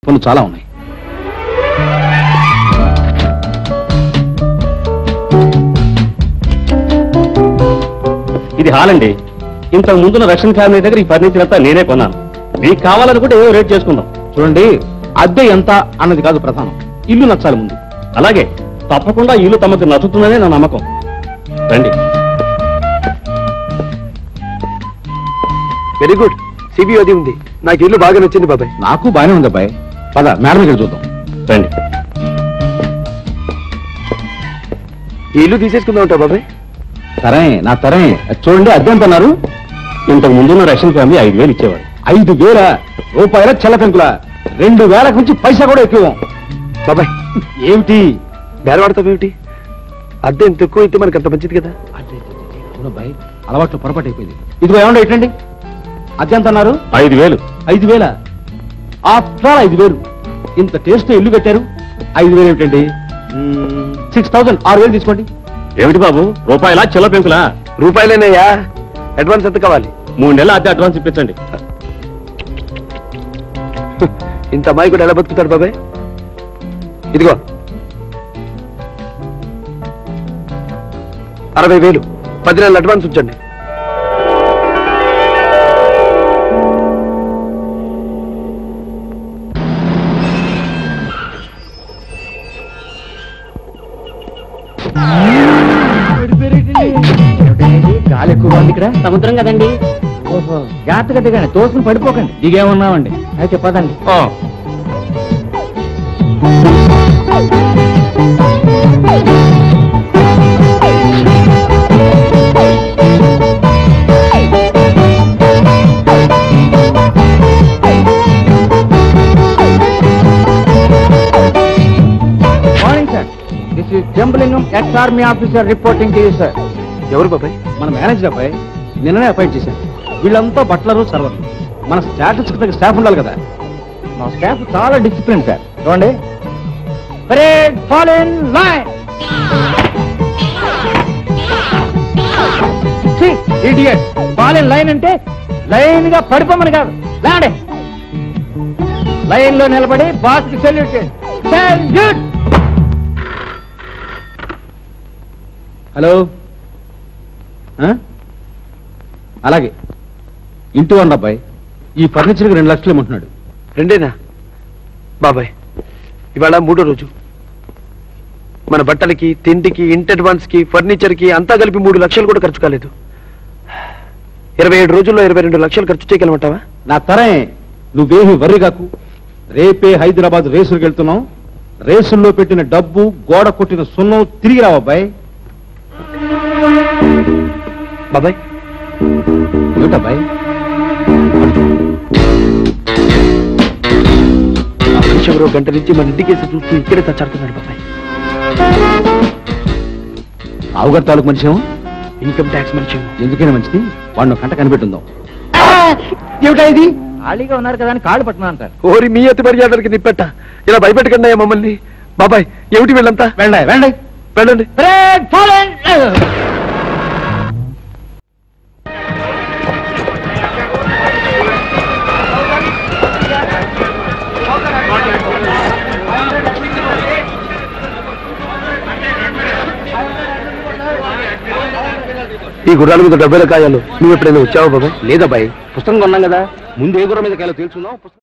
పనులు చాలా ఉన్నాయి. ఇది హాల్ అండి. ఇంతకు ముందున్న రక్షణ ఫ్యామిలీ దగ్గర ఈ ఫర్నిచర్ అంతా నేనే కొన్నాను. మీకు కావాలనుకుంటే ఏవో రేట్ చేసుకుందాం. చూడండి, అద్దె ఎంత అన్నది కాదు ప్రధానం, ఇల్లు నచ్చాలి ముందు. అలాగే తప్పకుండా ఇల్లు తమకు నచ్చుతుందనే నా నమ్మకం. రండి. Very good. సిబిఓది ఉంది. నాకు ఇల్లు బాగా నచ్చింది బాబాయ్. నాకు బాగానే ఉంది అబ్బాయి. పద మేడం దగ్గర చూద్దాం. రండి. ఈ ఇల్లు తీసేసుకుందాం ఉంటా బాబాయ్. సరే నా సరే. చూడండి, అద్దె ఎంత అన్నారు? ఇంతకు ముందున్న రష్యన్ ఫ్యామిలీ 5,000 ఇచ్చేవాడు. 5,000 రూపాయల చెల్లపెంకుల 2,000 నుంచి పైసా కూడా ఎక్కువ. బాబాయ్ ఏమిటి బేరవాడతావేమిటి? అద్దె ఎంత ఎక్కువ అయితే మనకి అంత మంచిది కదా. అవునబ్బాయి, అలవాట్లు పొరపాటు అయిపోయింది. ఇదిగో ఏమండి ఇట్లండి. అద్దె ఎంత అన్నారు? 5,000. 5,000 ఆఫ్టర్ 5,000. ఇంత టేస్ట్ ఇల్లు కట్టారు. 5,000 ఏమిటండి? 6,000. 6,000 తీసుకోండి. ఏమిటి బాబు, రూపాయలా చెల్ల పెంకులా? రూపాయలేనయ్యా. అడ్వాన్స్ ఎంత కావాలి? 3 నెలల అద్దె అడ్వాన్స్ ఇప్పించండి. ఇంత అమ్మాయి కూడా ఎలా బతుకుతాడు బాబాయ్? ఇదిగో 60,000. 10 నెలలు అడ్వాన్స్ ఉంచండి. గాలి ఎక్కువ ఉంది ఇక్కడ. సముద్రం కదండి. ఓహో, జాగ్రత్తగా దిగండి, తోసుకుని పడిపోకండి. దిగేమన్నామండి. అయితే పదండి. Morning sir, this is Jambalingam, ex army officer reporting to you sir. ఎవరు బాబాయ్? మన మేనేజర్ అబ్బాయి, నిన్ననే అపాయింట్ చేశాను. వీళ్ళంతా బట్లరు, సర్వర్లు. మన స్టాటస్ కి తగ్గ స్టాఫ్ ఉండాలి కదా. మా స్టాఫ్ చాలా డిసిప్లిన్ సార్. చూడండి, parade fall in line. Idiot, fall in line అంటే లైన్ గా పడిపోమని కాదు. లాండి, లైన్ లో నిలబడి బాస్ కి సెల్యూట్ చేయండి. సెల్యూట్. హలో, అలాగే ఇంటి వాడి అబ్బాయి ఈ ఫర్నిచర్కి 2 లక్షలు ఇమ్మంటున్నాడు. 2 బాబాయ్? ఇవాళ 3వ రోజు. మన బట్టలకి, తిండికి, ఇంటి అడ్వాన్స్ కి, ఫర్నిచర్ కి అంతా కలిపి 3 లక్షలు కూడా ఖర్చు కాలేదు. 27 రోజుల్లో 22 లక్షలు ఖర్చు చేయగలమంటావా? నా తరే, నువ్వేమి వర్రి కాకు. రేపే హైదరాబాద్ రేసులకు వెళ్తున్నావు. రేసుల్లో పెట్టిన డబ్బు, గోడ కొట్టిన సున్నం తిరిగి రావు అబ్బాయి. బాబాయ్ ఏమిటబ్బాయి? ఎవరో గంట నుంచి మన ఇంటికేసి చూస్తూ ఇక్కడే తచ్చాడుతున్నాడు బాబాయ్. ఆవుగారు తాలూకు మనిషి ఇన్కమ్ ట్యాక్స్ మనిషి. ఎందుకైనా మంచిది, వాడిని కంట కనిపెట్టుందాం. ఏమిటా ఇది? ఖాళీగా ఉన్నారు కదా అని కాళ్ళు పట్టున్నా అంటారు. ఓరి మీ అతి మర్యాదలకి నిప్పెట్ట, ఇలా భయపెట్టకన్నాయా మమ్మల్ని? బాబాయ్ ఏమిటి వీళ్ళంతా? వెళ్ళండి. ఈ గుర్రాల మీద 70 కాయాలు నువ్వు ఎప్పుడైనా వచ్చావా బాబాయ్? లేదబ్బాయి, పుస్తకం కొన్నాం కదా, ముందు ఏ గుర్రం మీద కాయాలో తెలుసుకుందాం.